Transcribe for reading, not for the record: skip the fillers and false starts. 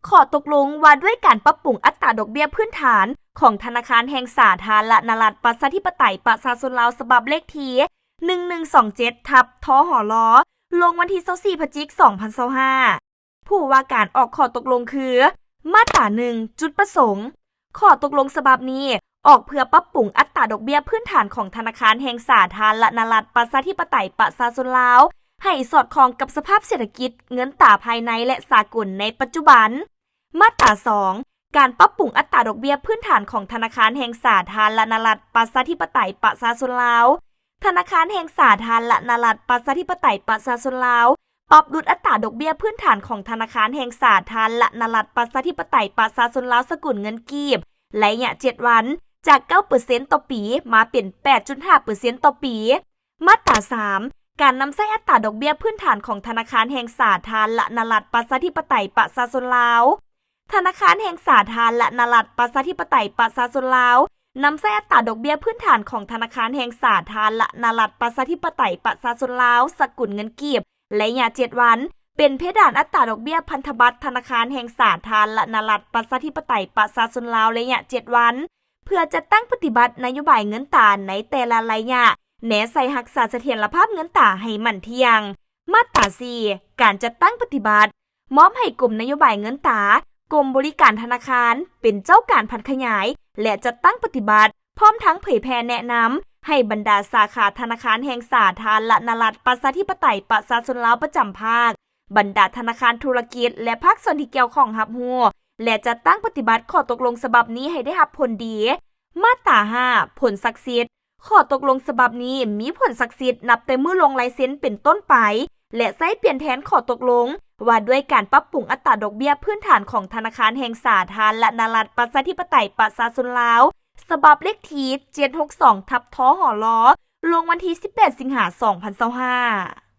ขอตกลงว่าด้วยการปรับปรุงอัตราดอกเบี้ยพื้นฐานของธนาคารแห่งสาธารณรัฐประชาธิปไตยประชาชนลาวฉบับเลขที่1127ทหลลงวันที่24พฤศจิกายน2025ผู้ว่าการออกข้อตกลงคือมาตรา1จุดประสงค์ข้อตกลงฉบับนี้ออกเพื่อปรับปรุงอัตราดอกเบี้ยพื้นฐานของธนาคารแห่งสาธารณรัฐประชาธิปไตยประชาชนลาวให้สอดคล้องกับสภาพเศรษฐกิจเงินตราภายในและสากลในปัจจุบันมาตรา2การปรับปรุงอัตราดอกเบี้ยพื้นฐานของธนาคารแห่งสาธารณรัฐประชาธิปไตยประชาชนลาวธนาคารแห่งสาธารณรัฐประชาธิปไตยประชาชนลาวปรับลดอัตราดอกเบี้ยพื้นฐานของธนาคารแห่งสาธารณรัฐประชาธิปไตยประชาชนลาวสกุลเงินกีบระยะ7วันจาก 9% ต่อปีมาเป็น 8.5% ต่อปีมาตรา3การนำใช้อัตราดอกเบี้ยพื้นฐานของธนาคารแห่งสาธารณรัฐประชาธิปไตยประชาชนลาวธนาคารแห่งสาธารณรัฐประชาธิปไตยประชาชนลาวนำใช้อัตราดอกเบี้ยพื้นฐานของธนาคารแห่งสาธารณรัฐประชาธิปไตยประชาชนลาวสกุลเงินกีบระยะ7วันเป็นเพดานอัตราดอกเบี้ยพันธบัตรธนาคารแห่งสาธารณรัฐประชาธิปไตยประชาชนลาวระยะ7วันเพื่อจะตั้งปฏิบัตินโยบายเงินตราในแต่ละระยะแนใส่รักษาเสถียรภาพเงินตราให้มั่นเที่ยงมาตรา4การจัดตั้งปฏิบัติมอบให้กรมนโยบายเงินตรากรมบริการธนาคารเป็นเจ้าการพัฒขยายและจัดตั้งปฏิบัติพร้อมทั้งเผยแพร่แนะนำให้บรรดาสาขาธนาคารแห่งสาธารณรัฐประชาธิปไตยประชาชนลาวประจำภาคบรรดาธนาคารธุรกิจและภาคส่วนที่เกี่ยวข้องรับรู้และจัดตั้งปฏิบัติข้อตกลงฉบับนี้ให้ได้รับผลดีมาตรา5ผลศักดิ์สิทธิ์ข้อตกลงฉบับนี้มีผลศักดิ์สิทธิ์นับแต่เมื่อลงลายเซ็นเป็นต้นไปและใช้เปลี่ยนแทนข้อตกลงว่าด้วยการปรับปรุงอัตราดอกเบี้ยพื้นฐานของธนาคารแห่งสาธารณรัฐประชาธิปไตยประชาชนลาวฉบับเลขที่762ทหลลงวันที่18สิงหาคม2025